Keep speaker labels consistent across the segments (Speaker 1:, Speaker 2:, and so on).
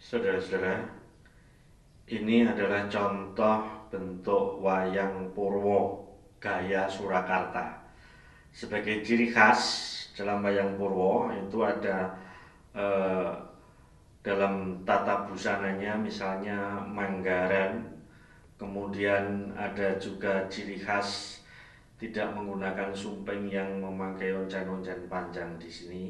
Speaker 1: Saudara-saudara, ini adalah contoh bentuk wayang Purwo gaya Surakarta. Sebagai ciri khas dalam wayang Purwo itu ada eh, dalam tata busananya misalnya Manggaran, kemudian ada juga ciri khas tidak menggunakan sumpeng yang memakai oncan-oncan panjang di sini.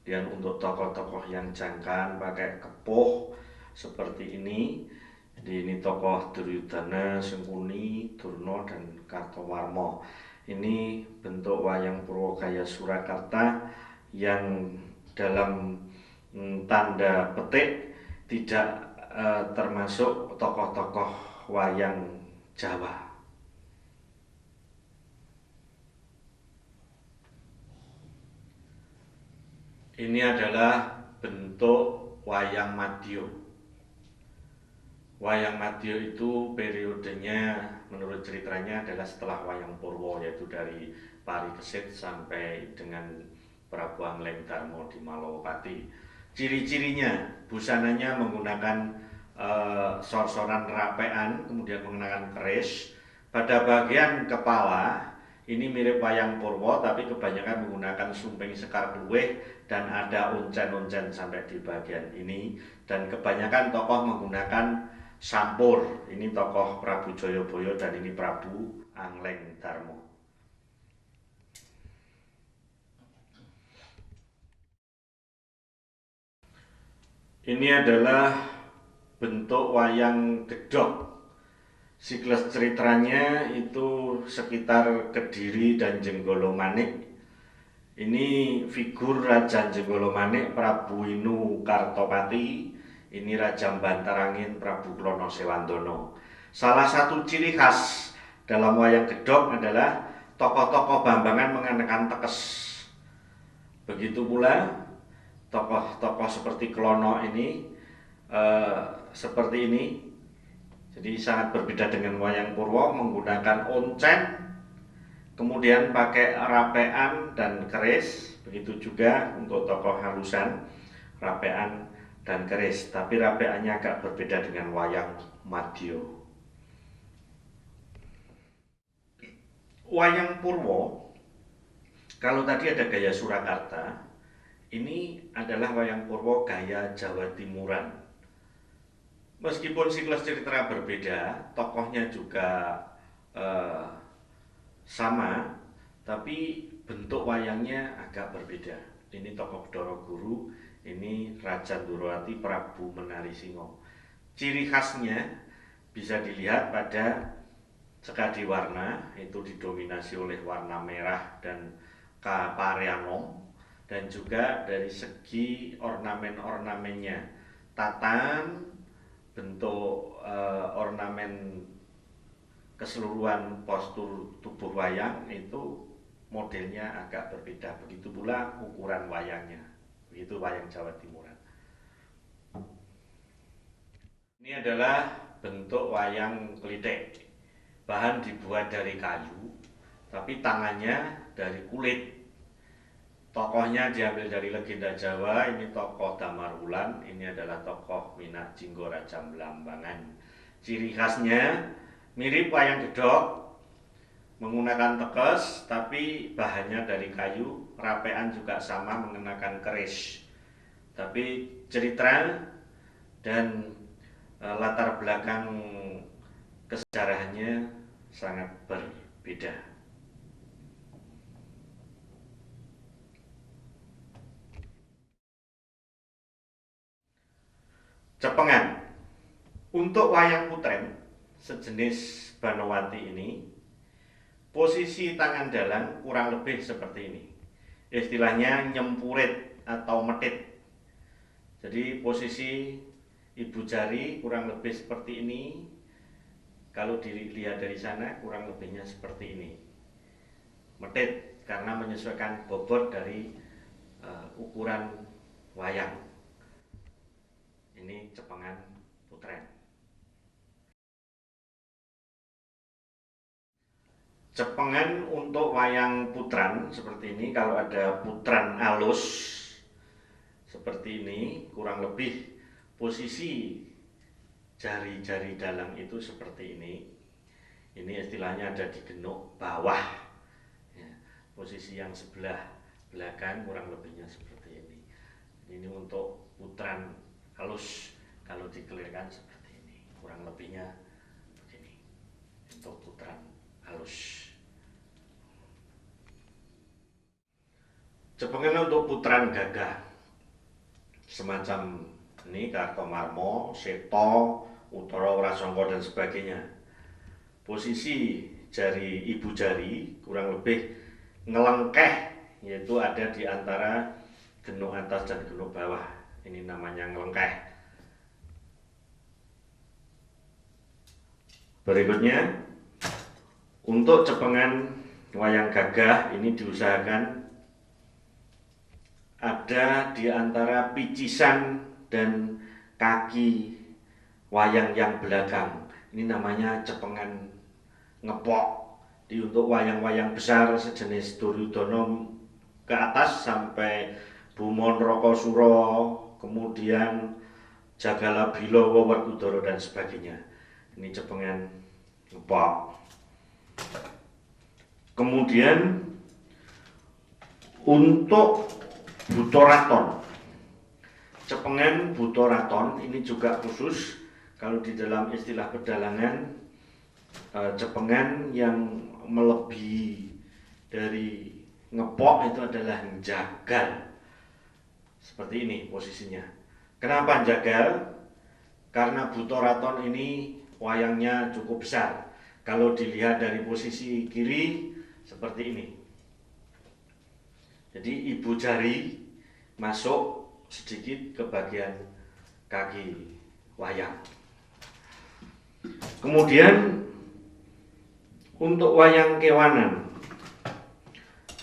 Speaker 1: Dan untuk tokoh-tokoh yang jangkan pakai kepuh seperti ini. Jadi ini tokoh Duryudana, Sengkuni, Durna, dan Kartowarma. Ini bentuk wayang Purwo gaya Surakarta yang dalam tanda petik tidak termasuk tokoh-tokoh wayang Jawa. Ini adalah bentuk wayang Madya. Wayang Madya itu periodenya menurut ceritanya adalah setelah wayang Purwo, yaitu dari Parikesit sampai dengan Prabu Angleng Darmo di Malawapati. Ciri-cirinya busananya menggunakan sor-soran rapean, kemudian mengenakan keris. Pada bagian kepala ini mirip wayang Purwo, tapi kebanyakan menggunakan sumping sekar luweh dan ada uncen-uncen sampai di bagian ini. Dan kebanyakan tokoh menggunakan sampur. Ini tokoh Prabu Jayabaya dan ini Prabu Angleng Darmo. Ini adalah bentuk wayang gedhog. Siklus ceritanya itu sekitar Kediri dan Jenggolomanik. Ini figur Raja Jenggolomanik Prabu Inu Kartopati. Ini Raja Bantarangin Prabu Klono Sewandono. Salah satu ciri khas dalam wayang gedhog adalah tokoh-tokoh Bambangan mengenakan tekes. Begitu pula tokoh-tokoh seperti Klono ini seperti ini. Jadi sangat berbeda dengan wayang Purwo, menggunakan oncen, kemudian pakai rapean dan keris. Begitu juga untuk tokoh halusan, rapean dan keris. Tapi rapeannya agak berbeda dengan wayang Madya. Wayang Purwo, kalau tadi ada gaya Surakarta, ini adalah wayang Purwo gaya Jawa Timuran. Meskipun siklus cerita berbeda, tokohnya juga sama, tapi bentuk wayangnya agak berbeda. Ini tokoh Doro Guru, ini Raja Ndorowati Prabu Menari Singo. Ciri khasnya bisa dilihat pada sekadi warna, itu didominasi oleh warna merah dan kapareanom, dan juga dari segi ornamen-ornamennya, tatan, bentuk ornamen keseluruhan postur tubuh wayang itu modelnya agak berbeda. Begitu pula ukuran wayangnya. Begitu wayang Jawa Timuran. Ini adalah bentuk wayang klithik. Bahan dibuat dari kayu, tapi tangannya dari kulit. Tokohnya diambil dari legenda Jawa. Ini tokoh Damar Wulan, ini adalah tokoh Minak Jinggo Raja Blambangan. Ciri khasnya mirip wayang gedhog, menggunakan tekes, tapi bahannya dari kayu. Rapean juga sama, mengenakan keris. Tapi cerita dan latar belakang kesejarahannya sangat berbeda. Cepengan. Untuk wayang putren sejenis Banowati ini, posisi tangan dalang kurang lebih seperti ini. Istilahnya nyempurit atau metit. Jadi posisi ibu jari kurang lebih seperti ini. Kalau dilihat dari sana kurang lebihnya seperti ini. Metit karena menyesuaikan bobot dari ukuran wayang. Ini cepengan putren. Cepengan untuk wayang putran seperti ini, kalau ada putran alus seperti ini, kurang lebih Posisi jari-jari dalang itu seperti ini. Ini istilahnya ada di genuk bawah. Ya, posisi yang sebelah belakang kurang lebihnya seperti ini. Ini untuk putaran halus, kalau dikelirkan seperti ini. Kurang lebihnya begini. Untuk putaran halus. Cepengan untuk putaran gagah semacam ini Kartomarmo, Seto, Utara, Prasangka dan sebagainya. Posisi jari ibu jari kurang lebih ngelengkeh, yaitu ada di antara genuk atas dan genuk bawah. Ini namanya ngelengkeh. Berikutnya, untuk cepengan wayang gagah ini diusahakan ada di antara picisan dan kaki wayang yang belakang. Ini namanya cepengan ngepok. Di untuk wayang-wayang besar sejenis Duryudana ke atas sampai Bumon Rakasura, kemudian Jagalabila, Werkudara dan sebagainya. Ini cepengan ngepok. Kemudian untuk Butoraton, cepengan Butoraton ini juga khusus. Kalau di dalam istilah pedalangan, cepengan yang melebihi dari ngepok itu adalah jagal. Seperti ini posisinya. Kenapa jagal? Karena Butoraton ini wayangnya cukup besar. Kalau dilihat dari posisi kiri seperti ini. Jadi ibu jari masuk sedikit ke bagian kaki wayang. Kemudian untuk wayang kewanan.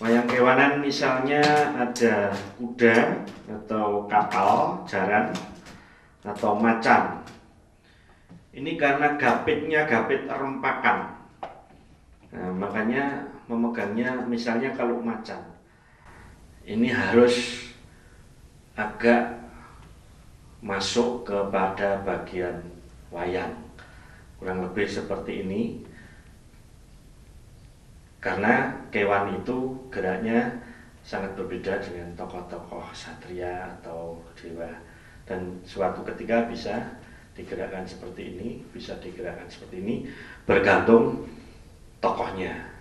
Speaker 1: Wayang kewanan misalnya ada kuda atau kapal, jaran atau macan. Ini karena gapitnya gapit rempakan. Nah, makanya memegangnya misalnya kalau macan. Ini harus agak masuk kepada bagian wayang, kurang lebih seperti ini. Karena kewan itu geraknya sangat berbeda dengan tokoh-tokoh satria atau dewa, dan suatu ketika bisa digerakkan seperti ini, bisa digerakkan seperti ini, bergantung tokohnya.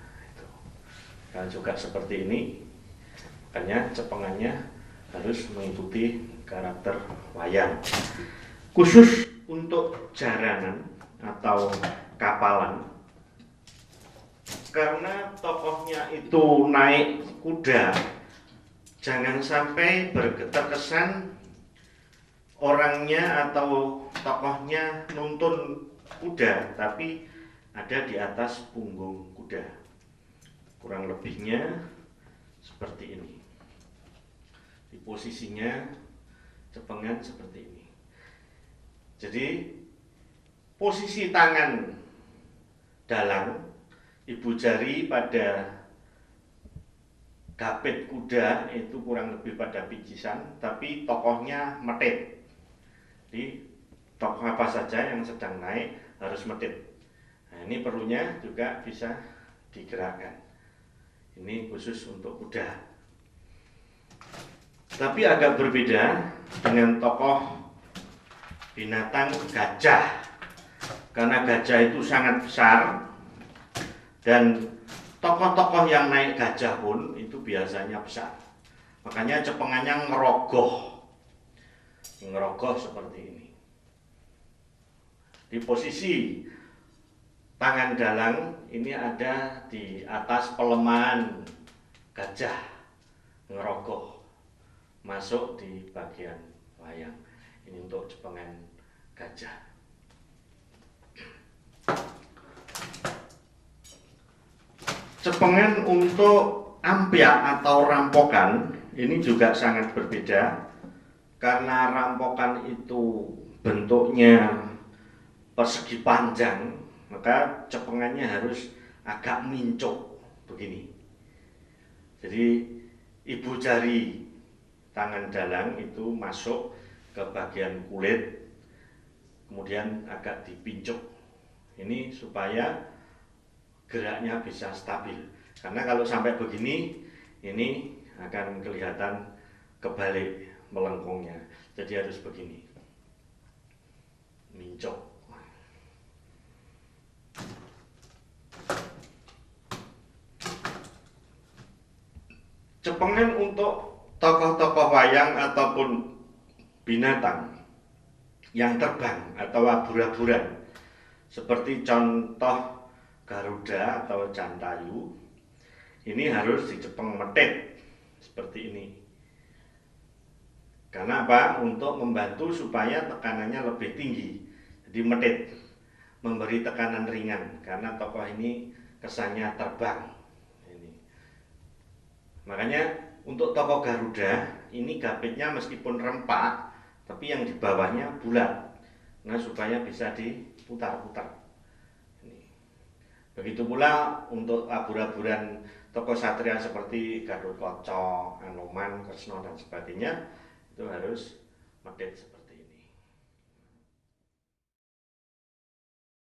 Speaker 1: Kalau juga seperti ini, makanya cepengannya harus mengikuti karakter wayang. Khusus untuk jaranan atau kapalan, karena tokohnya itu naik kuda, jangan sampai terkesan orangnya atau tokohnya nuntun kuda, tapi ada di atas punggung kuda. Kurang lebihnya seperti ini. Di posisinya cepengan seperti ini. Jadi posisi tangan dalang, ibu jari pada gapit kuda itu kurang lebih pada picisan, tapi tokohnya metit. Jadi tokoh apa saja yang sedang naik harus metit. Nah, ini perlunya juga bisa digerakkan. Ini khusus untuk kuda. Tapi agak berbeda dengan tokoh binatang gajah. Karena gajah itu sangat besar, dan tokoh-tokoh yang naik gajah pun itu biasanya besar. Makanya cepengannya ngerogoh. Ngerogoh seperti ini. Di posisi tangan dalang ini ada di atas pelemahan gajah, ngerogoh masuk di bagian wayang. Ini untuk cepengan gajah. Cepengan untuk ampyak atau rampokan ini juga sangat berbeda, karena rampokan itu bentuknya persegi panjang, maka cepengannya harus agak mincuk begini. Jadi ibu jari tangan dalang itu masuk ke bagian kulit kemudian agak dipincuk. Ini supaya geraknya bisa stabil. Karena kalau sampai begini, ini akan kelihatan kebalik melengkungnya. Jadi harus begini, mincuk. Cepengan untuk tokoh-tokoh wayang ataupun binatang yang terbang atau abur-aburan, seperti contoh Garuda atau Jantayu, ini harus dicepeng metit seperti ini. Karena apa? Untuk membantu supaya tekanannya lebih tinggi. Jadi metit, memberi tekanan ringan, karena tokoh ini kesannya terbang. Ini. Makanya untuk tokoh Garuda ini gapitnya meskipun rempak, tapi yang di bawahnya bulat. Nah, supaya bisa diputar-putar. Begitu pula untuk abur-aburan tokoh satria seperti Gatotkaca, Anoman, Kresna dan sebagainya, itu harus medit.